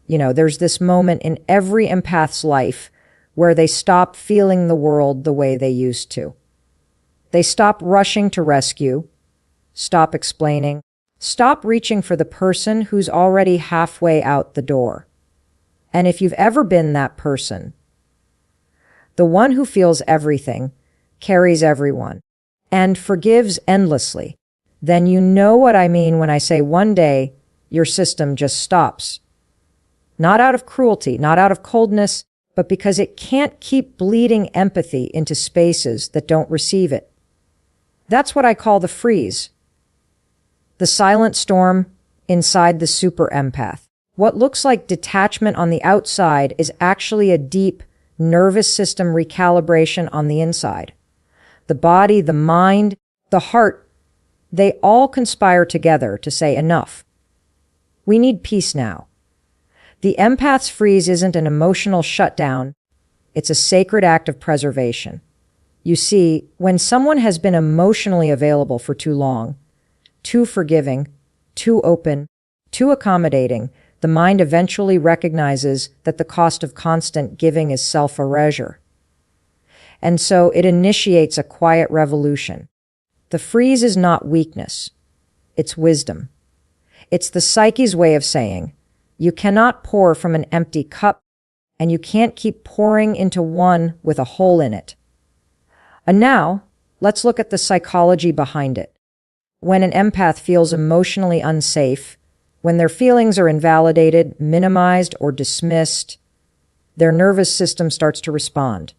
There's this moment in every empath's life where they stop feeling the world the way they used to. They stop rushing to rescue, stop explaining, stop reaching for the person who's already halfway out the door. And if you've ever been that person, the one who feels everything, carries everyone, and forgives endlessly, then you know what I mean when I say one day your system just stops. Not out of cruelty, not out of coldness, but because it can't keep bleeding empathy into spaces that don't receive it. That's what I call the freeze. The silent storm inside the super empath. What looks like detachment on the outside is actually a deep nervous system recalibration on the inside. The body, the mind, the heart, they all conspire together to say enough. We need peace now. The empath's freeze isn't an emotional shutdown. It's a sacred act of preservation. You see, when someone has been emotionally available for too long, too forgiving, too open, too accommodating, the mind eventually recognizes that the cost of constant giving is self-erasure. And so it initiates a quiet revolution. The freeze is not weakness. It's wisdom. It's the psyche's way of saying, you cannot pour from an empty cup, and you can't keep pouring into one with a hole in it. And now, let's look at the psychology behind it. When an empath feels emotionally unsafe, when their feelings are invalidated, minimized, or dismissed, their nervous system starts to respond.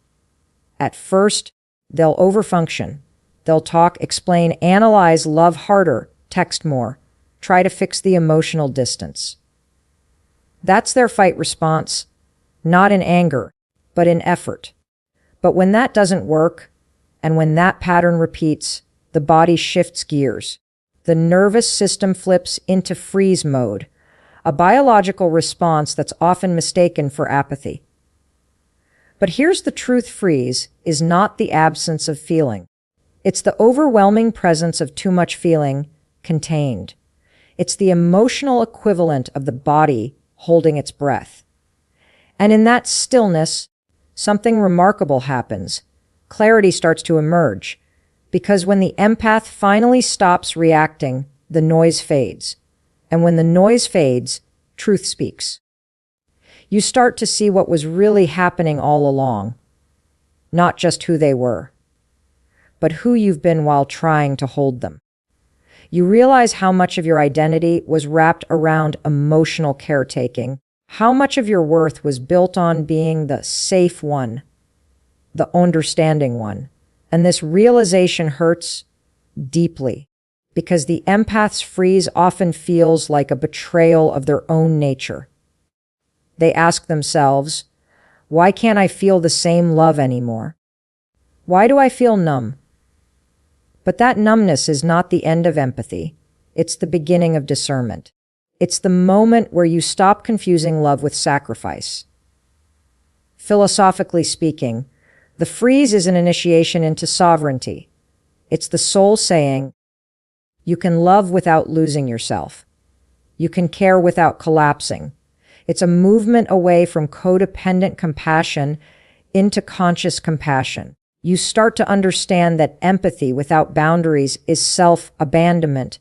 At first, they'll overfunction. They'll talk, explain, analyze, love harder, text more, try to fix the emotional distance. That's their fight response, not in anger, but in effort. But when that doesn't work, and when that pattern repeats, the body shifts gears. The nervous system flips into freeze mode, a biological response that's often mistaken for apathy. But here's the truth: freeze is not the absence of feeling. It's the overwhelming presence of too much feeling contained. It's the emotional equivalent of the body holding its breath. And in that stillness, something remarkable happens. Clarity starts to emerge, because when the empath finally stops reacting, the noise fades. And when the noise fades, truth speaks. You start to see what was really happening all along, not just who they were, but who you've been while trying to hold them. You realize how much of your identity was wrapped around emotional caretaking, how much of your worth was built on being the safe one, the understanding one. And this realization hurts deeply, because the empath's freeze often feels like a betrayal of their own nature. They ask themselves, why can't I feel the same love anymore? Why do I feel numb? But that numbness is not the end of empathy. It's the beginning of discernment. It's the moment where you stop confusing love with sacrifice. Philosophically speaking, the freeze is an initiation into sovereignty. It's the soul saying, you can love without losing yourself. You can care without collapsing. It's a movement away from codependent compassion into conscious compassion. You start to understand that empathy without boundaries is self-abandonment,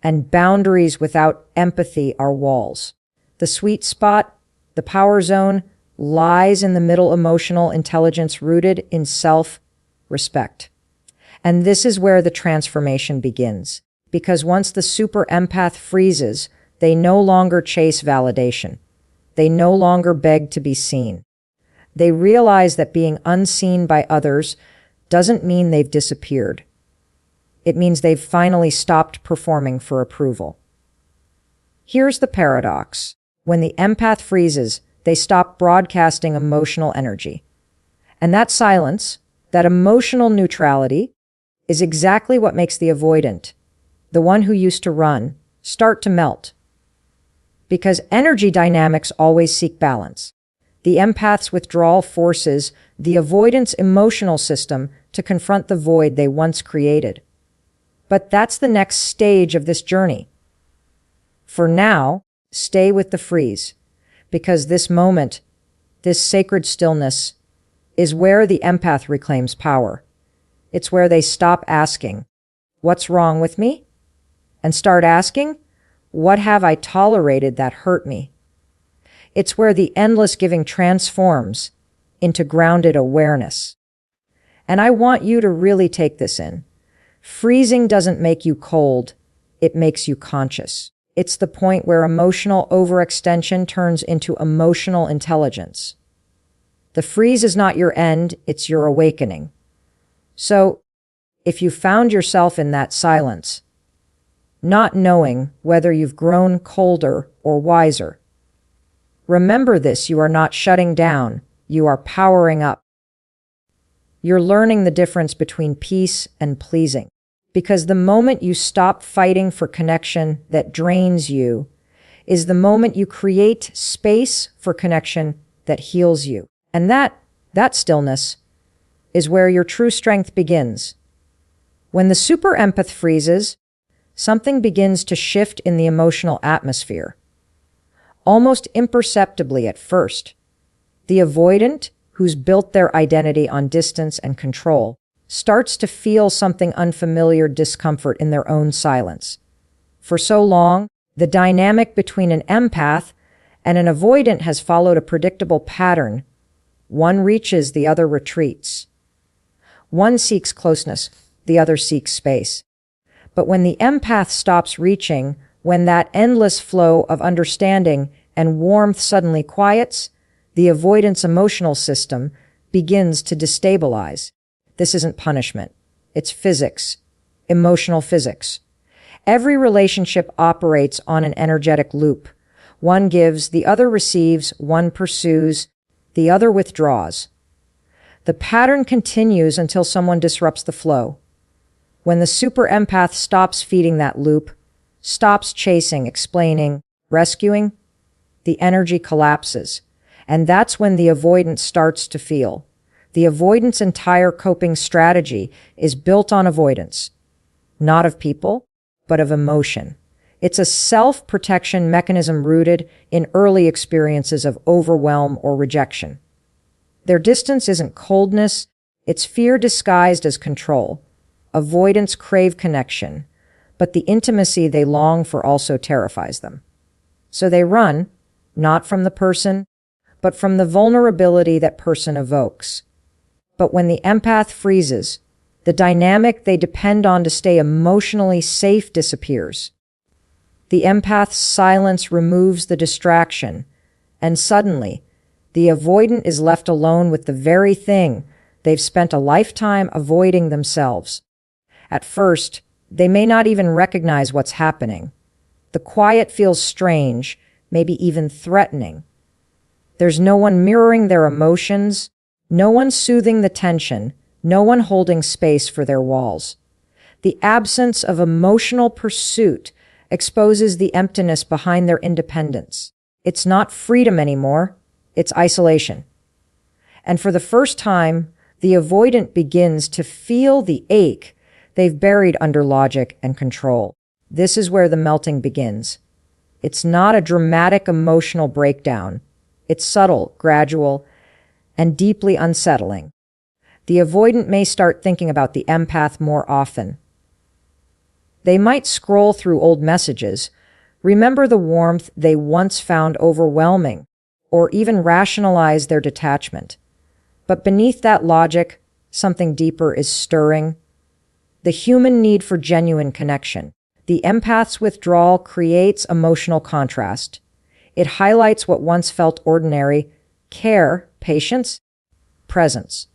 and boundaries without empathy are walls. The sweet spot, the power zone, lies in the middle: emotional intelligence rooted in self-respect. And this is where the transformation begins. Because once the super empath freezes, they no longer chase validation. They no longer beg to be seen. They realize that being unseen by others doesn't mean they've disappeared. It means they've finally stopped performing for approval. Here's the paradox. When the empath freezes, they stop broadcasting emotional energy. And that silence, that emotional neutrality, is exactly what makes the avoidant, the one who used to run, start to melt. Because energy dynamics always seek balance. The empath's withdrawal forces the avoidance emotional system to confront the void they once created. But that's the next stage of this journey. For now, stay with the freeze, because this moment, this sacred stillness, is where the empath reclaims power. It's where they stop asking, "What's wrong with me?" and start asking, "What have I tolerated that hurt me?" It's where the endless giving transforms into grounded awareness. And I want you to really take this in. Freezing doesn't make you cold, it makes you conscious. It's the point where emotional overextension turns into emotional intelligence. The freeze is not your end, it's your awakening. So, if you found yourself in that silence, not knowing whether you've grown colder or wiser, remember this: you are not shutting down, you are powering up. You're learning the difference between peace and pleasing. Because the moment you stop fighting for connection that drains you is the moment you create space for connection that heals you. And that stillness is where your true strength begins. When the super empath freezes, something begins to shift in the emotional atmosphere. Almost imperceptibly at first, the avoidant, who's built their identity on distance and control, starts to feel something unfamiliar discomfort in their own silence. For so long, the dynamic between an empath and an avoidant has followed a predictable pattern. One reaches, the other retreats. One seeks closeness, the other seeks space. But when the empath stops reaching, when that endless flow of understanding and warmth suddenly quiets, the avoidant's emotional system begins to destabilize. This isn't punishment. It's physics, emotional physics. Every relationship operates on an energetic loop. One gives, the other receives, one pursues, the other withdraws. The pattern continues until someone disrupts the flow. When the super empath stops feeding that loop, stops chasing, explaining, rescuing, the energy collapses. And that's when the avoidant starts to feel. The avoidant's entire coping strategy is built on avoidance, not of people, but of emotion. It's a self-protection mechanism rooted in early experiences of overwhelm or rejection. Their distance isn't coldness, it's fear disguised as control. Avoidants crave connection, but the intimacy they long for also terrifies them. So they run, not from the person, but from the vulnerability that person evokes. But when the empath freezes, the dynamic they depend on to stay emotionally safe disappears. The empath's silence removes the distraction, and suddenly, the avoidant is left alone with the very thing they've spent a lifetime avoiding themselves. At first, they may not even recognize what's happening. The quiet feels strange, maybe even threatening. There's no one mirroring their emotions, no one soothing the tension, no one holding space for their walls. The absence of emotional pursuit exposes the emptiness behind their independence. It's not freedom anymore, it's isolation. And for the first time, the avoidant begins to feel the ache they've buried under logic and control. This is where the melting begins. It's not a dramatic emotional breakdown. It's subtle, gradual, and deeply unsettling. The avoidant may start thinking about the empath more often. They might scroll through old messages, remember the warmth they once found overwhelming, or even rationalize their detachment. But beneath that logic, something deeper is stirring. The human need for genuine connection. The empath's withdrawal creates emotional contrast. It highlights what once felt ordinary: care, patience, presence,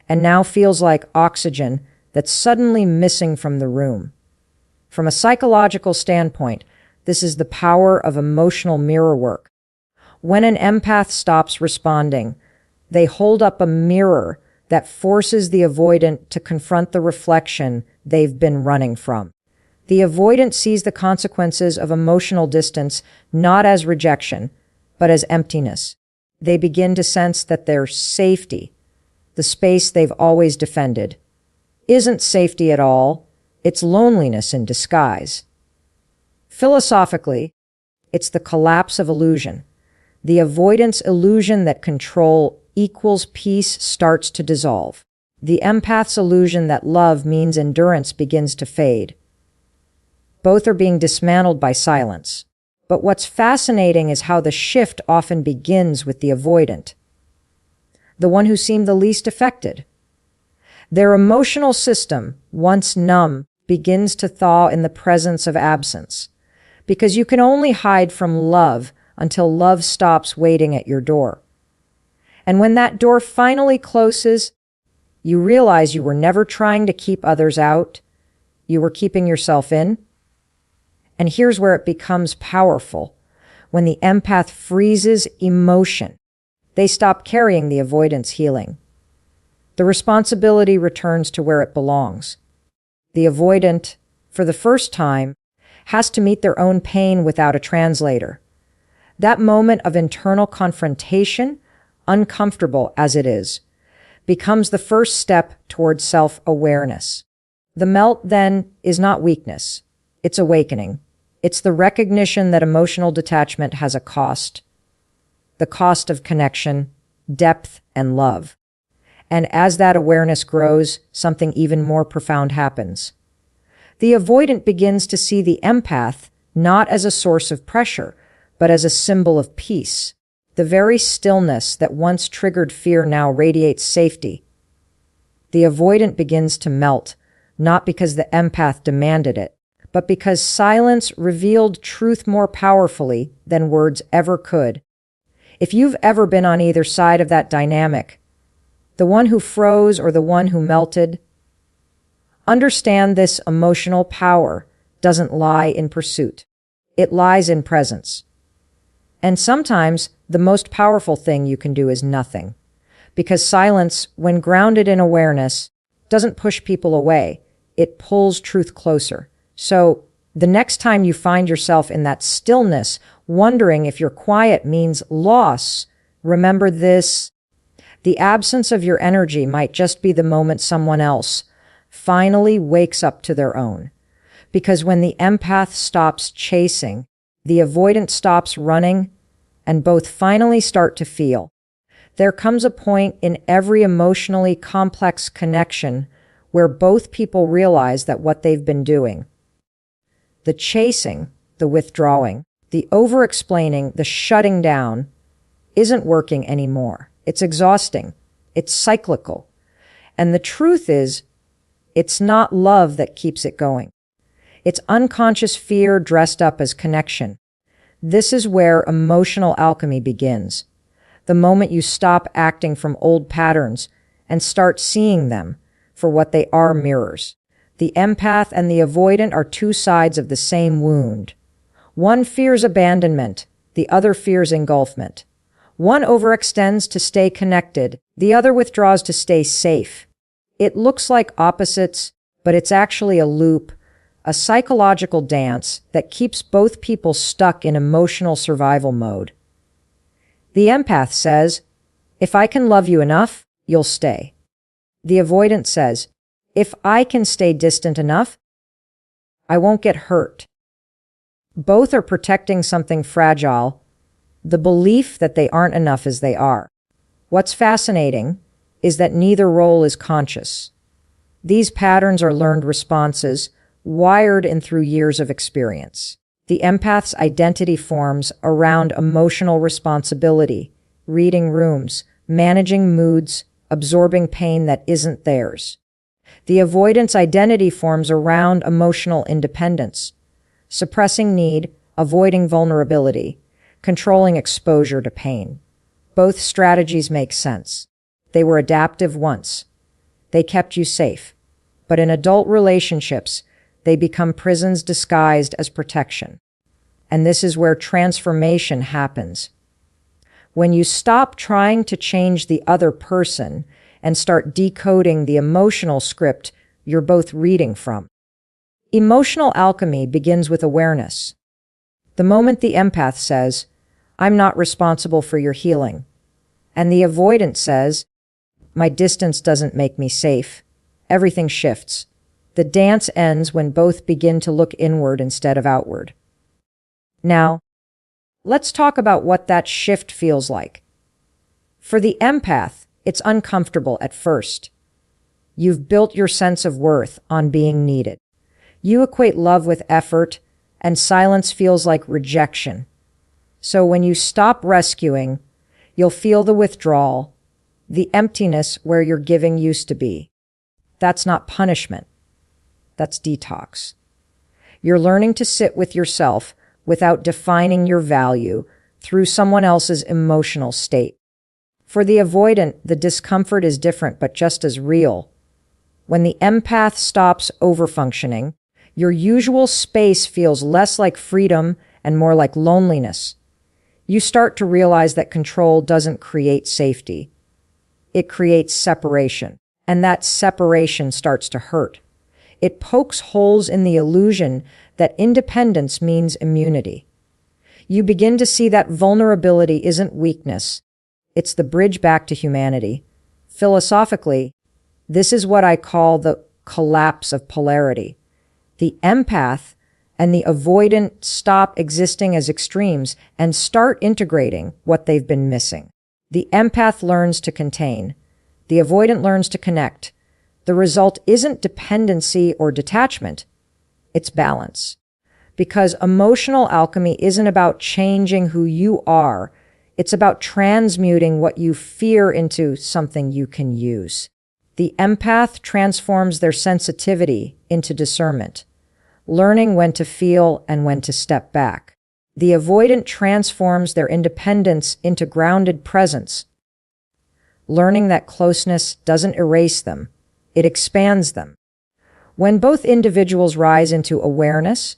and now feels like oxygen that's suddenly missing from the room. From a psychological standpoint, this is the power of emotional mirror work. When an empath stops responding, they hold up a mirror that forces the avoidant to confront the reflection they've been running from. The avoidant sees the consequences of emotional distance not as rejection, but as emptiness. They begin to sense that their safety, the space they've always defended, isn't safety at all. It's loneliness in disguise. Philosophically, it's the collapse of illusion. The avoidance illusion that control equals peace starts to dissolve. The empath's illusion that love means endurance begins to fade. Both are being dismantled by silence. But what's fascinating is how the shift often begins with the avoidant, the one who seemed the least affected. Their emotional system, once numb, begins to thaw in the presence of absence, because you can only hide from love until love stops waiting at your door. And when that door finally closes, you realize you were never trying to keep others out, you were keeping yourself in. And here's where it becomes powerful. When the empath freezes emotion, they stop carrying the avoidance healing. The responsibility returns to where it belongs. The avoidant, for the first time, has to meet their own pain without a translator. That moment of internal confrontation, uncomfortable as it is, becomes the first step towards self-awareness. The melt, then, is not weakness. It's awakening. It's the recognition that emotional detachment has a cost. The cost of connection, depth, and love. And as that awareness grows, something even more profound happens. The avoidant begins to see the empath not as a source of pressure, but as a symbol of peace. The very stillness that once triggered fear now radiates safety. The avoidant begins to melt, not because the empath demanded it, but because silence revealed truth more powerfully than words ever could. If you've ever been on either side of that dynamic, the one who froze or the one who melted, understand this: emotional power doesn't lie in pursuit. It lies in presence. And sometimes the most powerful thing you can do is nothing. Because silence, when grounded in awareness, doesn't push people away. It pulls truth closer. So the next time you find yourself in that stillness, wondering if your quiet means loss, remember this: the absence of your energy might just be the moment someone else finally wakes up to their own. Because when the empath stops chasing, the avoidant stops running, and both finally start to feel. There comes a point in every emotionally complex connection where both people realize that what they've been doing, the chasing, the withdrawing, the over-explaining, the shutting down, isn't working anymore. It's exhausting. It's cyclical. And the truth is, it's not love that keeps it going. It's unconscious fear dressed up as connection. This is where emotional alchemy begins. The moment you stop acting from old patterns and start seeing them for what they are: mirrors. The empath and the avoidant are two sides of the same wound. One fears abandonment, the other fears engulfment. One overextends to stay connected, the other withdraws to stay safe. It looks like opposites, but it's actually a loop, a psychological dance that keeps both people stuck in emotional survival mode. The empath says, if I can love you enough, you'll stay. The avoidant says, if I can stay distant enough, I won't get hurt. Both are protecting something fragile, the belief that they aren't enough as they are. What's fascinating is that neither role is conscious. These patterns are learned responses, wired in through years of experience. The empath's identity forms around emotional responsibility, reading rooms, managing moods, absorbing pain that isn't theirs. The avoidant's identity forms around emotional independence, suppressing need, avoiding vulnerability, controlling exposure to pain. Both strategies make sense. They were adaptive once. They kept you safe. But in adult relationships, they become prisons disguised as protection. And this is where transformation happens. When you stop trying to change the other person and start decoding the emotional script you're both reading from. Emotional alchemy begins with awareness. The moment the empath says, I'm not responsible for your healing, and the avoidant says, my distance doesn't make me safe, everything shifts. The dance ends when both begin to look inward instead of outward. Now, Let's talk about what that shift feels like. For the empath, it's uncomfortable at first. You've built your sense of worth on being needed. You equate love with effort, and silence feels like rejection. So when you stop rescuing, you'll feel the withdrawal, the emptiness where your giving used to be. That's not punishment. That's detox. You're learning to sit with yourself without defining your value through someone else's emotional state. For the avoidant, the discomfort is different but just as real. When the empath stops overfunctioning, your usual space feels less like freedom and more like loneliness. You start to realize that control doesn't create safety. It creates separation, and that separation starts to hurt. It pokes holes in the illusion that independence means immunity. You begin to see that vulnerability isn't weakness. It's the bridge back to humanity. Philosophically, this is what I call the collapse of polarity. The empath and the avoidant stop existing as extremes and start integrating what they've been missing. The empath learns to contain. The avoidant learns to connect. The result isn't dependency or detachment. It's balance. Because emotional alchemy isn't about changing who you are. It's about transmuting what you fear into something you can use. The empath transforms their sensitivity into discernment, learning when to feel and when to step back. The avoidant transforms their independence into grounded presence, learning that closeness doesn't erase them, it expands them. When both individuals rise into awareness,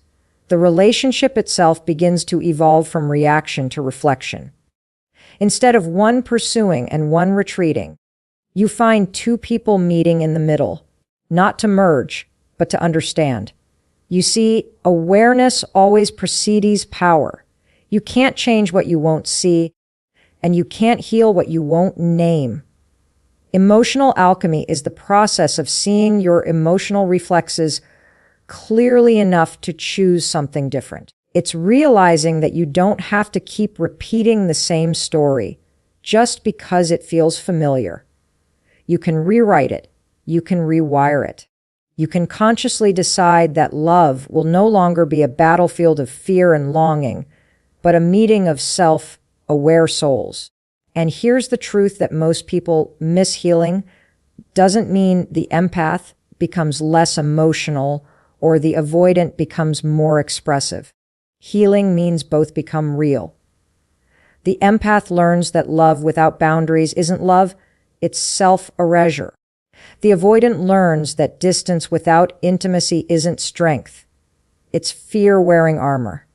the relationship itself begins to evolve from reaction to reflection. Instead of one pursuing and one retreating, you find two people meeting in the middle, not to merge, but to understand. You see, awareness always precedes power. You can't change what you won't see, and you can't heal what you won't name. Emotional alchemy is the process of seeing your emotional reflexes clearly enough to choose something different. It's realizing that you don't have to keep repeating the same story just because it feels familiar. You can rewrite it. You can rewire it. You can consciously decide that love will no longer be a battlefield of fear and longing, but a meeting of self-aware souls. And here's the truth that most people miss: healing doesn't mean the empath becomes less emotional or the avoidant becomes more expressive. Healing means both become real. The empath learns that love without boundaries isn't love, it's self-erasure. The avoidant learns that distance without intimacy isn't strength, it's fear wearing armor.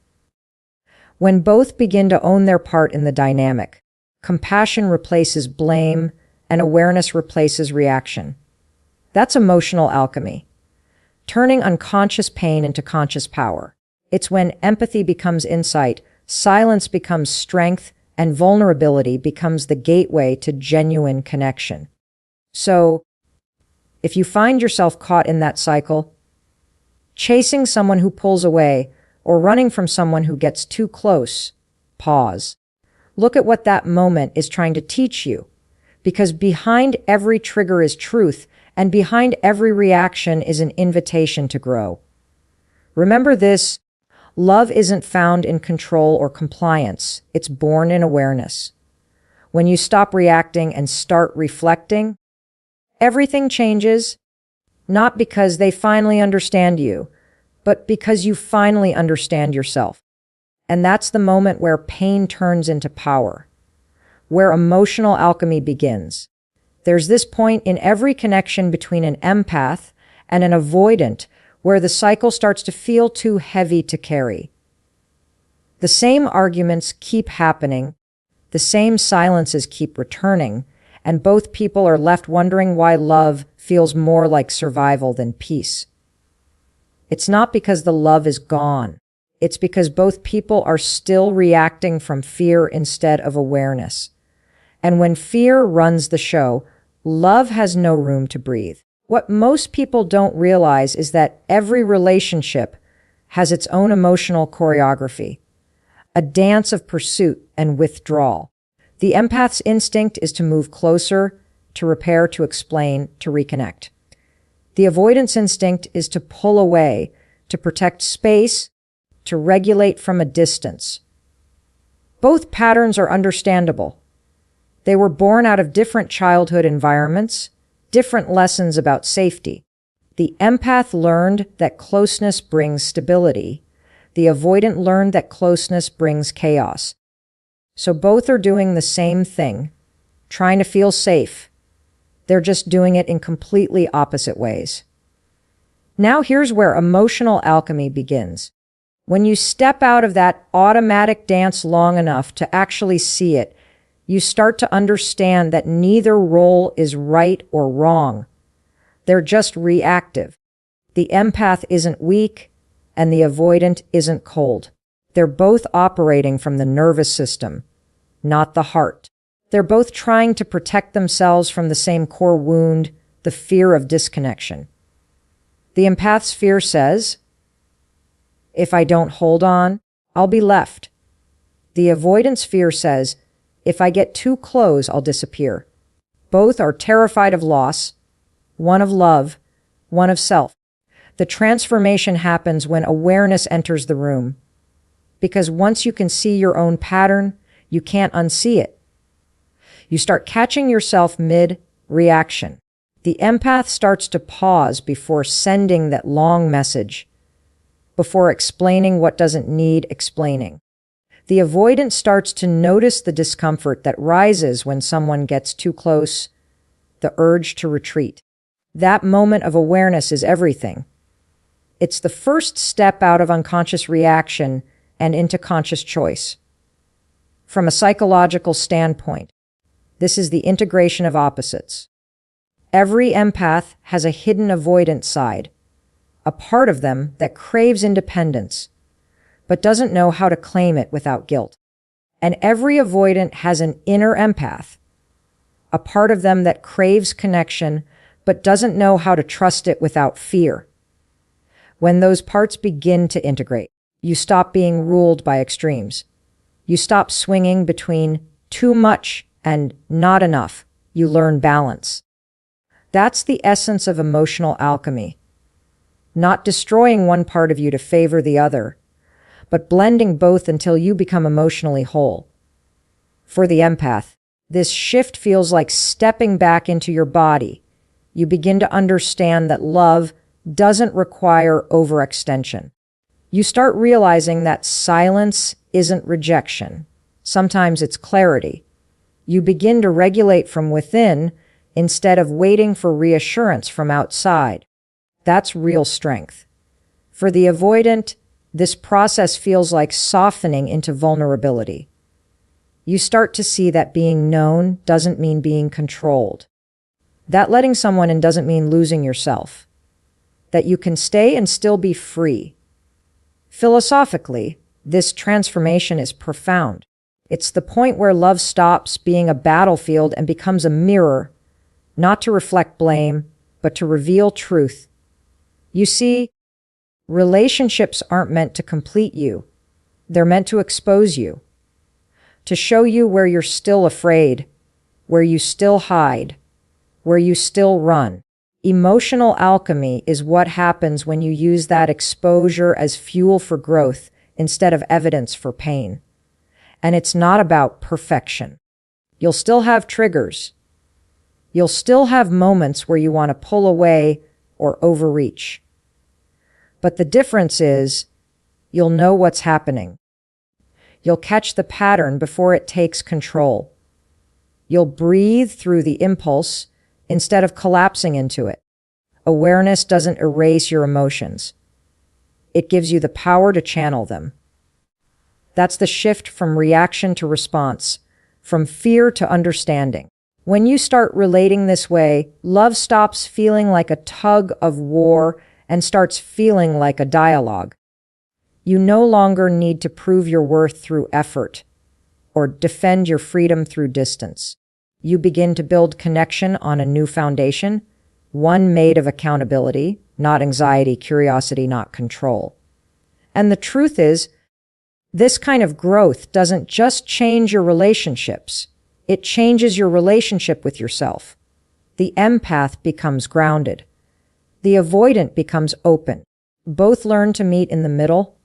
When both begin to own their part in the dynamic, compassion replaces blame and awareness replaces reaction. That's emotional alchemy, turning unconscious pain into conscious power. It's when empathy becomes insight, silence becomes strength, and vulnerability becomes the gateway to genuine connection. So, if you find yourself caught in that cycle, chasing someone who pulls away or running from someone who gets too close, pause. Look at what that moment is trying to teach you, because behind every trigger is truth, and behind every reaction is an invitation to grow. Remember this: love isn't found in control or compliance, it's born in awareness. When you stop reacting and start reflecting, everything changes, not because they finally understand you, but because you finally understand yourself. And that's the moment where pain turns into power, where emotional alchemy begins. There's this point in every connection between an empath and an avoidant where the cycle starts to feel too heavy to carry. The same arguments keep happening, the same silences keep returning, and both people are left wondering why love feels more like survival than peace. It's not because the love is gone. It's because both people are still reacting from fear instead of awareness. And when fear runs the show, love has no room to breathe. What most people don't realize is that every relationship has its own emotional choreography. a dance of pursuit and withdrawal. The empath's instinct is to move closer, to repair, to explain, to reconnect. The avoidance instinct is to pull away, to protect space, to regulate from a distance. Both patterns are understandable. They were born out of different childhood environments, different lessons about safety. The empath learned that closeness brings stability. The avoidant learned that closeness brings chaos. So both are doing the same thing, trying to feel safe. They're just doing it in completely opposite ways. Now here's where emotional alchemy begins. When you step out of that automatic dance long enough to actually see it, you start to understand that neither role is right or wrong. They're just reactive. The empath isn't weak, and the avoidant isn't cold. They're both operating from the nervous system, not the heart. They're both trying to protect themselves from the same core wound, the fear of disconnection. The empath's fear says, if I don't hold on, I'll be left. The avoidance fear says, if I get too close, I'll disappear. Both are terrified of loss, one of love, one of self. The transformation happens when awareness enters the room. Because once you can see your own pattern, you can't unsee it. You start catching yourself mid-reaction. The empath starts to pause before sending that long message, before explaining what doesn't need explaining. The avoidant starts to notice the discomfort that rises when someone gets too close, the urge to retreat. That moment of awareness is everything. It's the first step out of unconscious reaction and into conscious choice. From a psychological standpoint, this is the integration of opposites. Every empath has a hidden avoidant side, a part of them that craves independence, but doesn't know how to claim it without guilt. And every avoidant has an inner empath, a part of them that craves connection, but doesn't know how to trust it without fear. When those parts begin to integrate, you stop being ruled by extremes. You stop swinging between too much and not enough. You learn balance. That's the essence of emotional alchemy. Not destroying one part of you to favor the other, but blending both until you become emotionally whole. For the empath, this shift feels like stepping back into your body. You begin to understand that love doesn't require overextension. You start realizing that silence isn't rejection. Sometimes it's clarity. You begin to regulate from within instead of waiting for reassurance from outside. That's real strength. For the avoidant, this process feels like softening into vulnerability. You start to see that being known doesn't mean being controlled. That letting someone in doesn't mean losing yourself. That you can stay and still be free. Philosophically, this transformation is profound. It's the point where love stops being a battlefield and becomes a mirror, not to reflect blame, but to reveal truth. You see, relationships aren't meant to complete you. They're meant to expose you, to show you where you're still afraid, where you still hide, where you still run. Emotional alchemy is what happens when you use that exposure as fuel for growth instead of evidence for pain. And it's not about perfection. You'll still have triggers. You'll still have moments where you want to pull away or overreach. But the difference is, you'll know what's happening. You'll catch the pattern before it takes control. You'll breathe through the impulse instead of collapsing into it. Awareness doesn't erase your emotions. It gives you the power to channel them. That's the shift from reaction to response, from fear to understanding. When you start relating this way, love stops feeling like a tug of war and starts feeling like a dialogue. You no longer need to prove your worth through effort or defend your freedom through distance. You begin to build connection on a new foundation, one made of accountability, not anxiety, curiosity, not control. And the truth is, This kind of growth doesn't just change your relationships, it changes your relationship with yourself. The empath becomes grounded. The avoidant becomes open. Both learn to meet in the middle,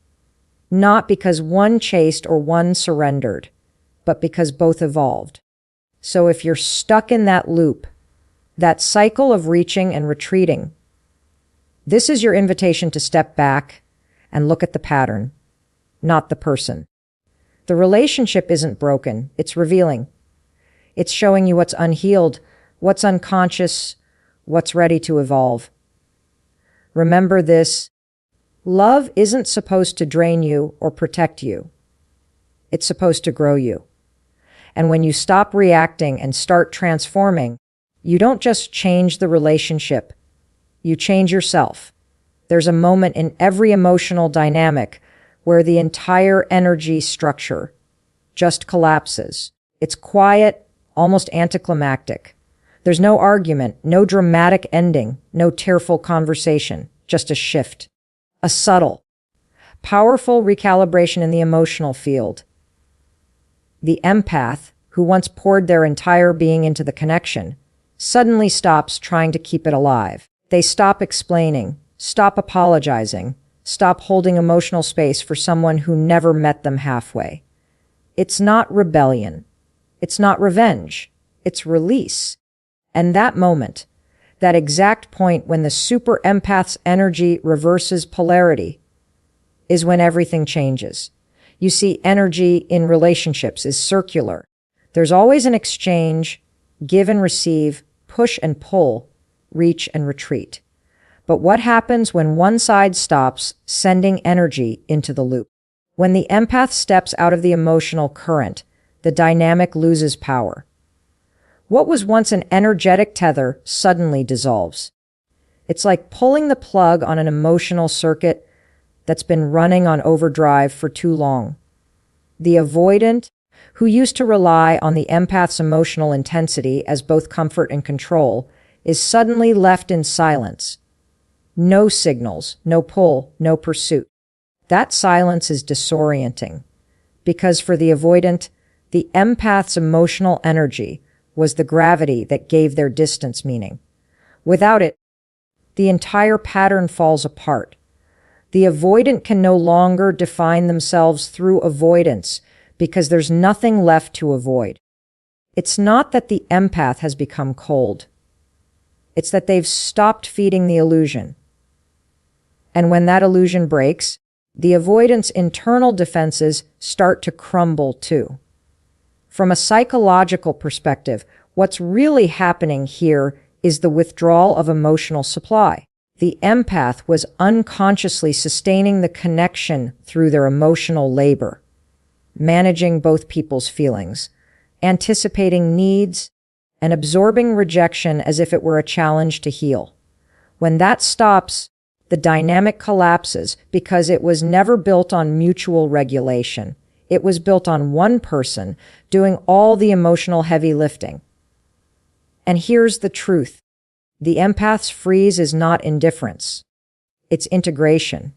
not because one chased or one surrendered, but because both evolved. So if you're stuck in that loop, that cycle of reaching and retreating, this is your invitation to step back and look at the pattern, not the person. The relationship isn't broken, it's revealing. It's showing you what's unhealed, what's unconscious, what's ready to evolve. Remember this: love isn't supposed to drain you or protect you. It's supposed to grow you. And when you stop reacting and start transforming, you don't just change the relationship, you change yourself. There's a moment in every emotional dynamic where the entire energy structure just collapses. It's quiet, almost anticlimactic. There's no argument, no dramatic ending, no tearful conversation, just a shift. A subtle, powerful recalibration in the emotional field. The empath, who once poured their entire being into the connection, suddenly stops trying to keep it alive. They stop explaining, stop apologizing, stop holding emotional space for someone who never met them halfway. It's not rebellion. It's not revenge. It's release. And that moment, that exact point when the super empath's energy reverses polarity, is when everything changes. You see, energy in relationships is circular. There's always an exchange, give and receive, push and pull, reach and retreat. But what happens when one side stops sending energy into the loop? When the empath steps out of the emotional current, the dynamic loses power. What was once an energetic tether suddenly dissolves. It's like pulling the plug on an emotional circuit that's been running on overdrive for too long. The avoidant, who used to rely on the empath's emotional intensity as both comfort and control, is suddenly left in silence. No signals, no pull, no pursuit. That silence is disorienting, because for the avoidant, the empath's emotional energy was the gravity that gave their distance meaning. Without it, the entire pattern falls apart. The avoidant can no longer define themselves through avoidance because there's nothing left to avoid. It's not that the empath has become cold. It's that they've stopped feeding the illusion. And when that illusion breaks, the avoidant's internal defenses start to crumble too. From a psychological perspective, what's really happening here is the withdrawal of emotional supply. The empath was unconsciously sustaining the connection through their emotional labor, managing both people's feelings, anticipating needs, and absorbing rejection as if it were a challenge to heal. When that stops, the dynamic collapses because it was never built on mutual regulation. It was built on one person doing all the emotional heavy lifting. And here's the truth. The empath's freeze is not indifference. It's integration.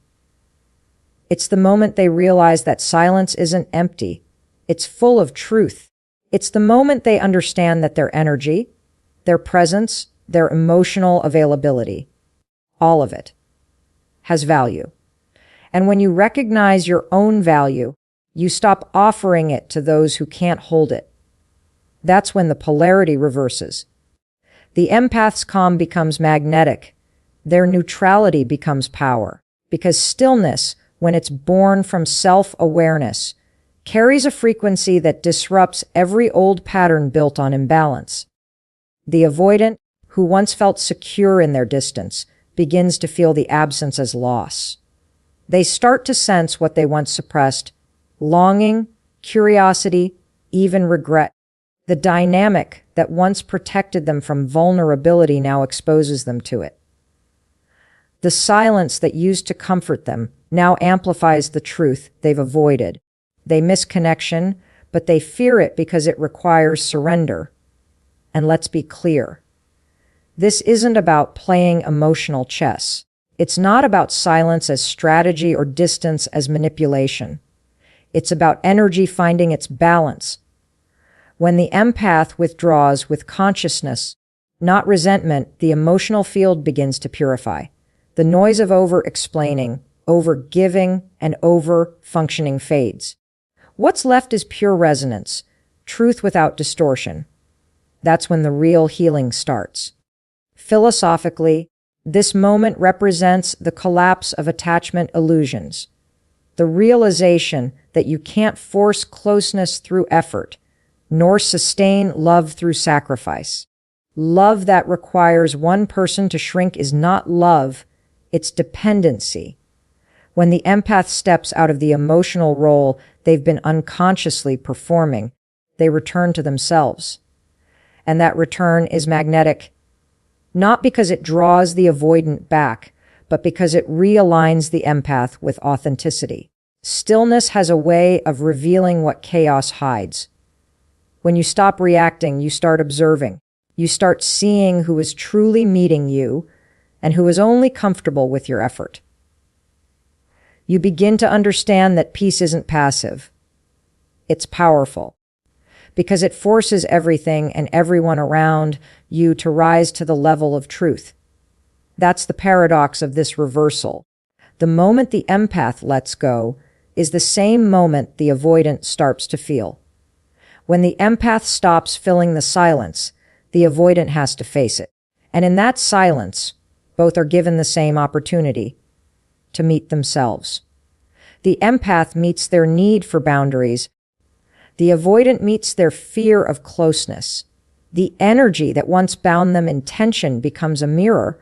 It's the moment they realize that silence isn't empty. It's full of truth. It's the moment they understand that their energy, their presence, their emotional availability, all of it, has value. And when you recognize your own value, you stop offering it to those who can't hold it. That's when the polarity reverses. The empath's calm becomes magnetic. Their neutrality becomes power. Because stillness, when it's born from self-awareness, carries a frequency that disrupts every old pattern built on imbalance. The avoidant, who once felt secure in their distance, begins to feel the absence as loss. They start to sense what they once suppressed: longing, curiosity, even regret. The dynamic that once protected them from vulnerability now exposes them to it. The silence that used to comfort them now amplifies the truth they've avoided. They miss connection, but they fear it because it requires surrender. And let's be clear. This isn't about playing emotional chess. It's not about silence as strategy or distance as manipulation. It's about energy finding its balance. When the empath withdraws with consciousness, not resentment, the emotional field begins to purify. The noise of over-explaining, over-giving, and over-functioning fades. What's left is pure resonance, truth without distortion. That's when the real healing starts. Philosophically, this moment represents the collapse of attachment illusions, the realization that you can't force closeness through effort, nor sustain love through sacrifice. Love that requires one person to shrink is not love, it's dependency. When the empath steps out of the emotional role they've been unconsciously performing, they return to themselves. And that return is magnetic, not because it draws the avoidant back, but because it realigns the empath with authenticity. Stillness has a way of revealing what chaos hides. When you stop reacting, you start observing. You start seeing who is truly meeting you and who is only comfortable with your effort. You begin to understand that peace isn't passive. It's powerful, because it forces everything and everyone around you to rise to the level of truth. That's the paradox of this reversal. The moment the empath lets go is the same moment the avoidant starts to feel. When the empath stops filling the silence, the avoidant has to face it. And in that silence, both are given the same opportunity to meet themselves. The empath meets their need for boundaries. The avoidant meets their fear of closeness. The energy that once bound them in tension becomes a mirror,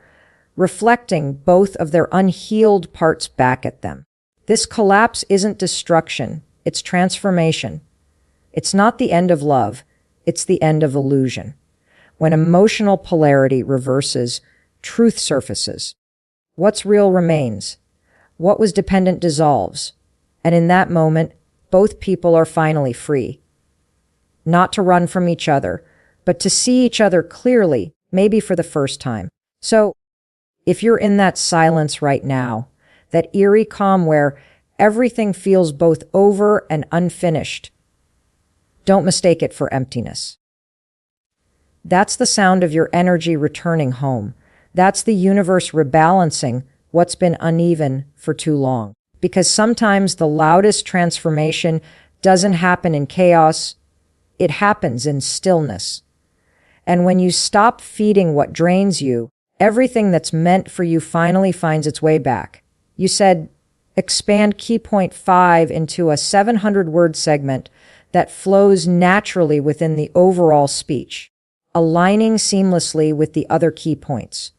reflecting both of their unhealed parts back at them. This collapse isn't destruction, it's transformation. It's not the end of love, it's the end of illusion. When emotional polarity reverses, truth surfaces. What's real remains. What was dependent dissolves. And in that moment, both people are finally free. Not to run from each other, but to see each other clearly, maybe for the first time. So, if you're in that silence right now, that eerie calm where everything feels both over and unfinished, don't mistake it for emptiness. That's the sound of your energy returning home. That's the universe rebalancing what's been uneven for too long. Because sometimes the loudest transformation doesn't happen in chaos, it happens in stillness. And when you stop feeding what drains you, everything that's meant for you finally finds its way back. You said, expand key point 5 into a 700-word segment that flows naturally within the overall speech, aligning seamlessly with the other key points.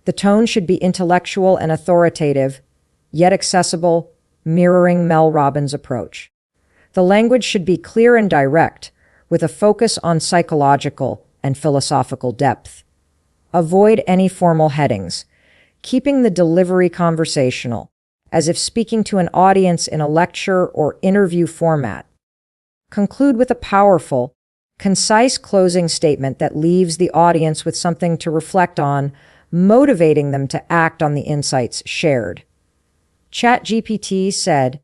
The tone should be intellectual and authoritative, yet accessible, mirroring Mel Robbins' approach. The language should be clear and direct, with a focus on psychological and philosophical depth. Avoid any formal headings, keeping the delivery conversational, as if speaking to an audience in a lecture or interview format. Conclude with a powerful, concise closing statement that leaves the audience with something to reflect on, motivating them to act on the insights shared. ChatGPT said,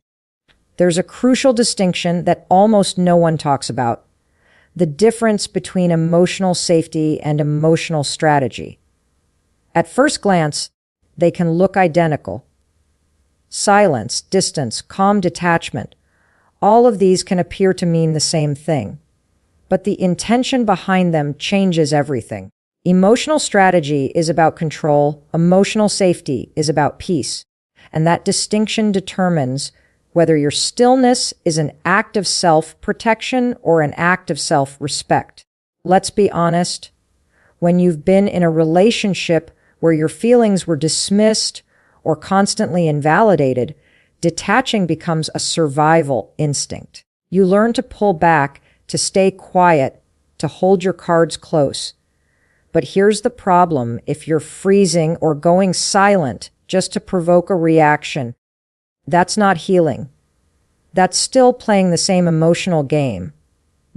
"There's a crucial distinction that almost no one talks about, the difference between emotional safety and emotional strategy. At first glance, they can look identical. Silence, distance, calm detachment, all of these can appear to mean the same thing. But the intention behind them changes everything. Emotional strategy is about control, emotional safety is about peace. And that distinction determines whether your stillness is an act of self-protection or an act of self-respect. Let's be honest, when you've been in a relationship where your feelings were dismissed or constantly invalidated, detaching becomes a survival instinct. You learn to pull back, to stay quiet, to hold your cards close. But here's the problem: if you're freezing or going silent just to provoke a reaction, that's not healing. That's still playing the same emotional game,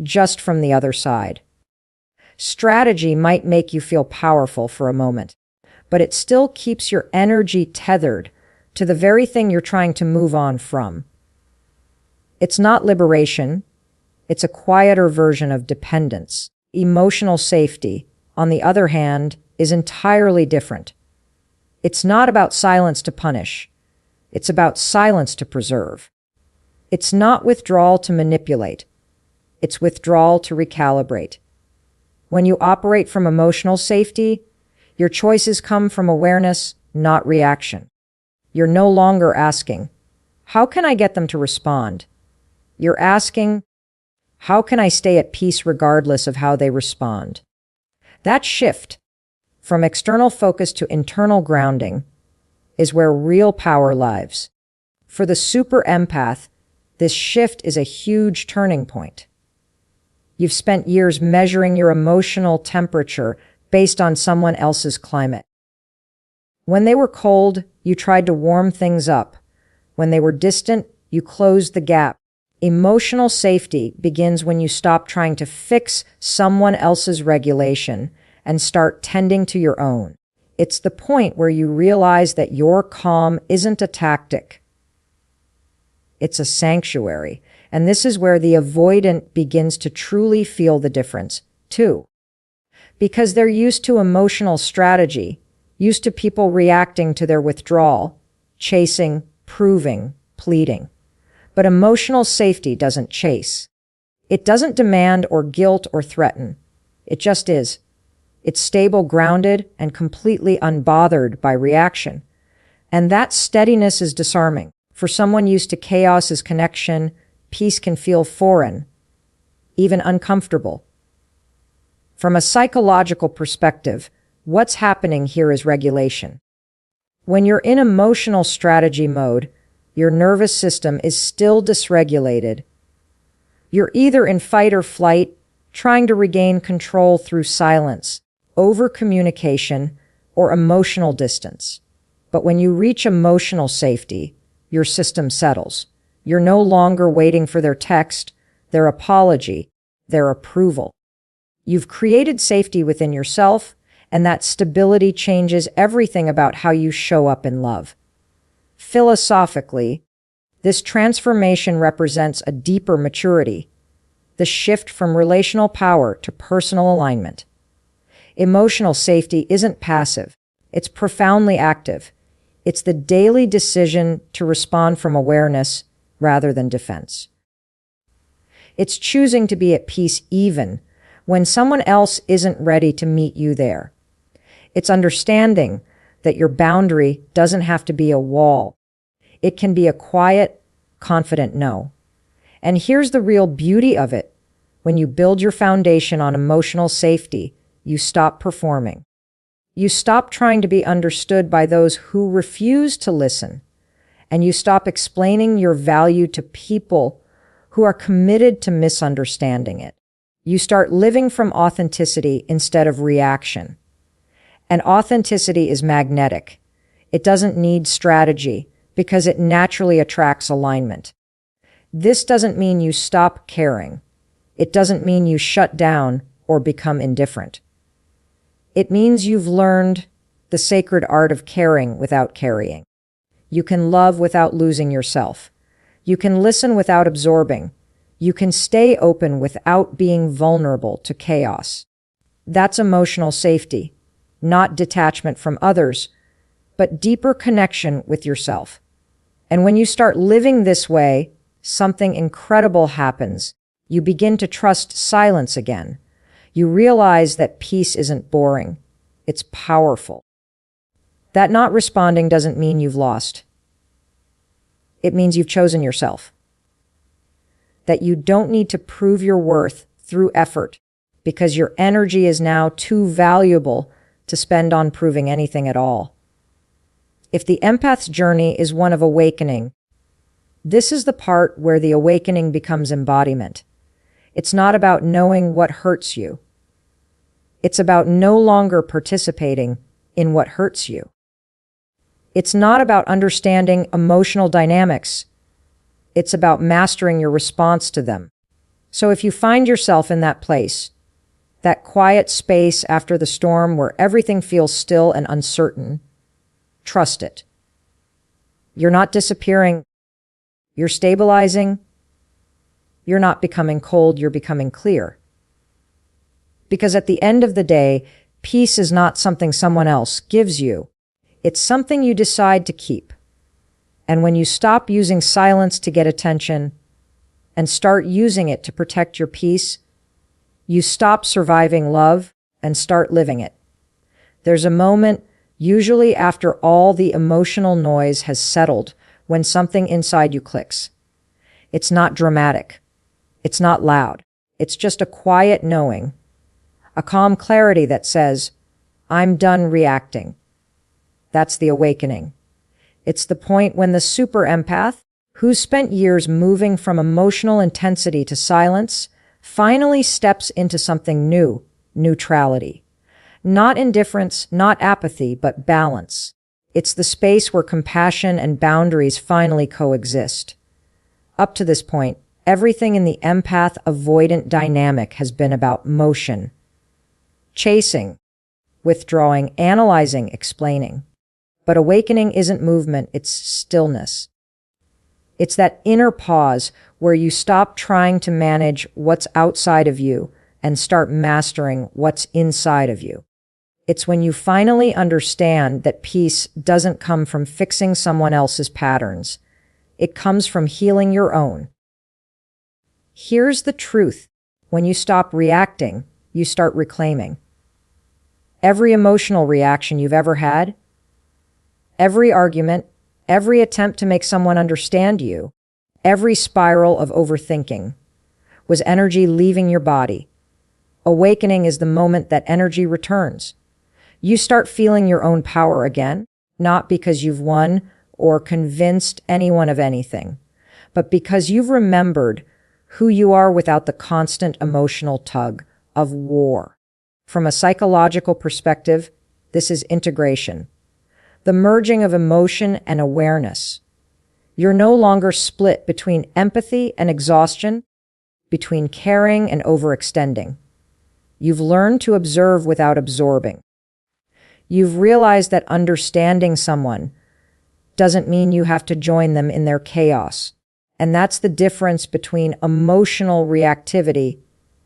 just from the other side. Strategy might make you feel powerful for a moment, but it still keeps your energy tethered to the very thing you're trying to move on from. It's not liberation. It's a quieter version of dependence. Emotional safety, on the other hand, is entirely different. It's not about silence to punish. It's about silence to preserve. It's not withdrawal to manipulate. It's withdrawal to recalibrate. When you operate from emotional safety, your choices come from awareness, not reaction. You're no longer asking, how can I get them to respond? You're asking, how can I stay at peace regardless of how they respond? That shift from external focus to internal grounding is where real power lies. For the super empath, this shift is a huge turning point. You've spent years measuring your emotional temperature based on someone else's climate. When they were cold, you tried to warm things up. When they were distant, you closed the gap. Emotional safety begins when you stop trying to fix someone else's regulation and start tending to your own. It's the point where you realize that your calm isn't a tactic. It's a sanctuary. And this is where the avoidant begins to truly feel the difference, too. Because they're used to emotional strategy, used to people reacting to their withdrawal, chasing, proving, pleading. But emotional safety doesn't chase. It doesn't demand or guilt or threaten. It just is. It's stable, grounded, and completely unbothered by reaction. And that steadiness is disarming. For someone used to chaos as connection, peace can feel foreign, even uncomfortable. From a psychological perspective, what's happening here is regulation. When you're in emotional strategy mode, your nervous system is still dysregulated. You're either in fight or flight, trying to regain control through silence, over-communication, or emotional distance. But when you reach emotional safety, your system settles. You're no longer waiting for their text, their apology, their approval. You've created safety within yourself, and that stability changes everything about how you show up in love. Philosophically, this transformation represents a deeper maturity, the shift from relational power to personal alignment. Emotional safety isn't passive, it's profoundly active. It's the daily decision to respond from awareness rather than defense. It's choosing to be at peace even when someone else isn't ready to meet you there. It's understanding that your boundary doesn't have to be a wall. It can be a quiet, confident no. And here's the real beauty of it. When you build your foundation on emotional safety, you stop performing. You stop trying to be understood by those who refuse to listen. And you stop explaining your value to people who are committed to misunderstanding it. You start living from authenticity instead of reaction. And authenticity is magnetic. It doesn't need strategy because it naturally attracts alignment. This doesn't mean you stop caring. It doesn't mean you shut down or become indifferent. It means you've learned the sacred art of caring without carrying. You can love without losing yourself. You can listen without absorbing. You can stay open without being vulnerable to chaos. That's emotional safety, not detachment from others, but deeper connection with yourself. And when you start living this way, something incredible happens. You begin to trust silence again. You realize that peace isn't boring. It's powerful. That not responding doesn't mean you've lost. It means you've chosen yourself. That you don't need to prove your worth through effort because your energy is now too valuable to spend on proving anything at all. If the empath's journey is one of awakening, this is the part where the awakening becomes embodiment. It's not about knowing what hurts you. It's about no longer participating in what hurts you. It's not about understanding emotional dynamics. It's about mastering your response to them. So if you find yourself in that place, that quiet space after the storm where everything feels still and uncertain, trust it. You're not disappearing. You're stabilizing. You're not becoming cold, you're becoming clear. Because at the end of the day, peace is not something someone else gives you. It's something you decide to keep. And when you stop using silence to get attention and start using it to protect your peace, you stop surviving love and start living it. There's a moment, usually after all the emotional noise has settled, when something inside you clicks. It's not dramatic. It's not loud. It's just a quiet knowing, a calm clarity that says, I'm done reacting. That's the awakening. It's the point when the super empath, who's spent years moving from emotional intensity to silence, finally steps into something new, neutrality. Not indifference, not apathy, but balance. It's the space where compassion and boundaries finally coexist. Up to this point, everything in the empath-avoidant dynamic has been about motion. Chasing, withdrawing, analyzing, explaining. But awakening isn't movement, it's stillness. It's that inner pause where you stop trying to manage what's outside of you and start mastering what's inside of you. It's when you finally understand that peace doesn't come from fixing someone else's patterns. It comes from healing your own. Here's the truth. When you stop reacting, you start reclaiming. Every emotional reaction you've ever had, every argument, every attempt to make someone understand you, every spiral of overthinking was energy leaving your body. Awakening is the moment that energy returns. You start feeling your own power again, not because you've won or convinced anyone of anything, but because you've remembered who you are without the constant emotional tug of war. From a psychological perspective, this is integration, the merging of emotion and awareness. You're no longer split between empathy and exhaustion, between caring and overextending. You've learned to observe without absorbing. You've realized that understanding someone doesn't mean you have to join them in their chaos. And that's the difference between emotional reactivity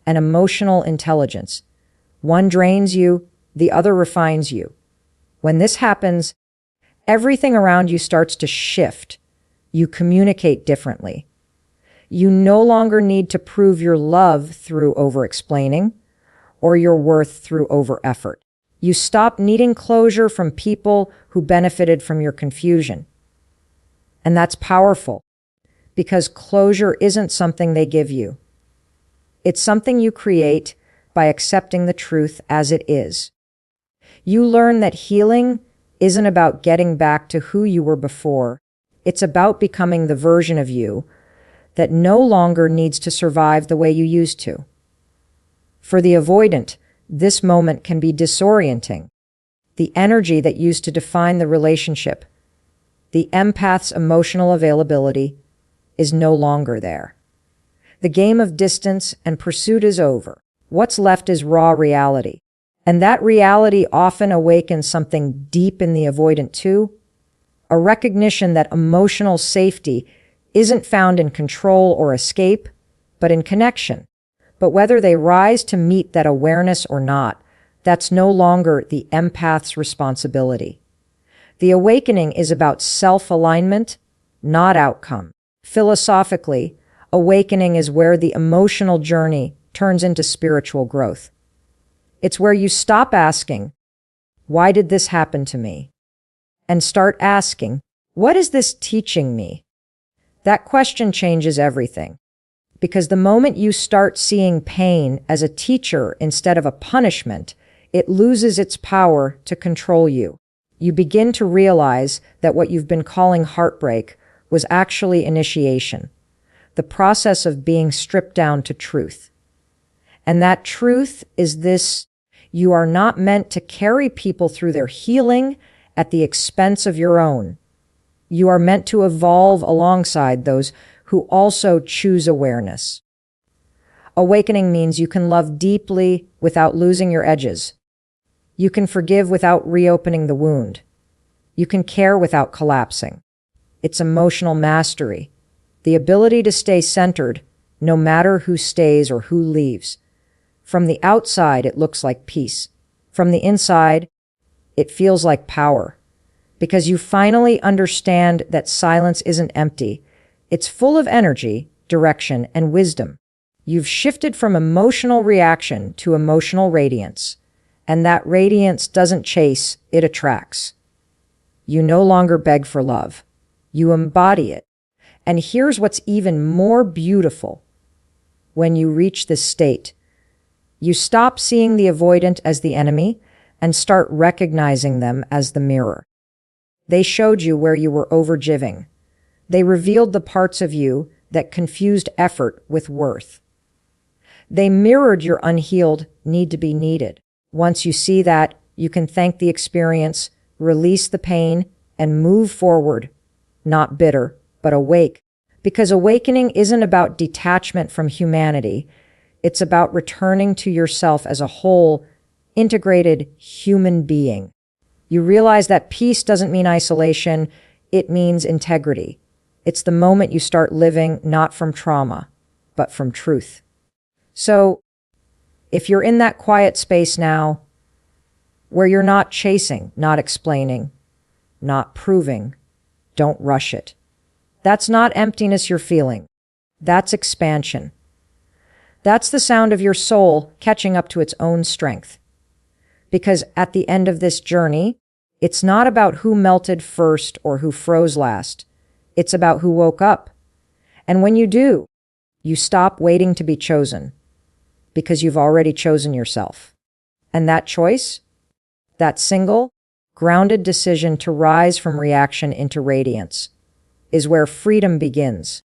and emotional intelligence. One drains you, the other refines you. When this happens, everything around you starts to shift. You communicate differently. You no longer need to prove your love through over-explaining or your worth through over-effort. You stop needing closure from people who benefited from your confusion. And that's powerful, because closure isn't something they give you. It's something you create by accepting the truth as it is. You learn that healing isn't about getting back to who you were before. It's about becoming the version of you that no longer needs to survive the way you used to. For the avoidant, this moment can be disorienting. The energy that used to define the relationship, the empath's emotional availability, is no longer there. The game of distance and pursuit is over. What's left is raw reality. And that reality often awakens something deep in the avoidant too, a recognition that emotional safety isn't found in control or escape, but in connection. But whether they rise to meet that awareness or not, that's no longer the empath's responsibility. The awakening is about self-alignment, not outcome. Philosophically, awakening is where the emotional journey turns into spiritual growth. It's where you stop asking, why did this happen to me? And start asking, what is this teaching me? That question changes everything. Because the moment you start seeing pain as a teacher instead of a punishment, it loses its power to control you. You begin to realize that what you've been calling heartbreak was actually initiation, the process of being stripped down to truth. And that truth is this: you are not meant to carry people through their healing at the expense of your own. You are meant to evolve alongside those who also choose awareness. Awakening means you can love deeply without losing your edges. You can forgive without reopening the wound. You can care without collapsing. It's emotional mastery, the ability to stay centered, no matter who stays or who leaves. From the outside, it looks like peace. From the inside, it feels like power. Because you finally understand that silence isn't empty. It's full of energy, direction, and wisdom. You've shifted from emotional reaction to emotional radiance. And that radiance doesn't chase, it attracts. You no longer beg for love. You embody it. And here's what's even more beautiful. When you reach this state, you stop seeing the avoidant as the enemy and start recognizing them as the mirror. They showed you where you were overgiving. They revealed the parts of you that confused effort with worth. They mirrored your unhealed need to be needed. Once you see that, you can thank the experience, release the pain, and move forward, not bitter, but awake. Because awakening isn't about detachment from humanity. It's about returning to yourself as a whole, integrated human being. You realize that peace doesn't mean isolation, it means integrity. It's the moment you start living not from trauma, but from truth. So, if you're in that quiet space now, where you're not chasing, not explaining, not proving, don't rush it. That's not emptiness you're feeling. That's expansion. That's the sound of your soul catching up to its own strength. Because at the end of this journey, it's not about who melted first or who froze last. It's about who woke up. And when you do, you stop waiting to be chosen, because you've already chosen yourself. And that choice, that single, grounded decision to rise from reaction into radiance, is where freedom begins.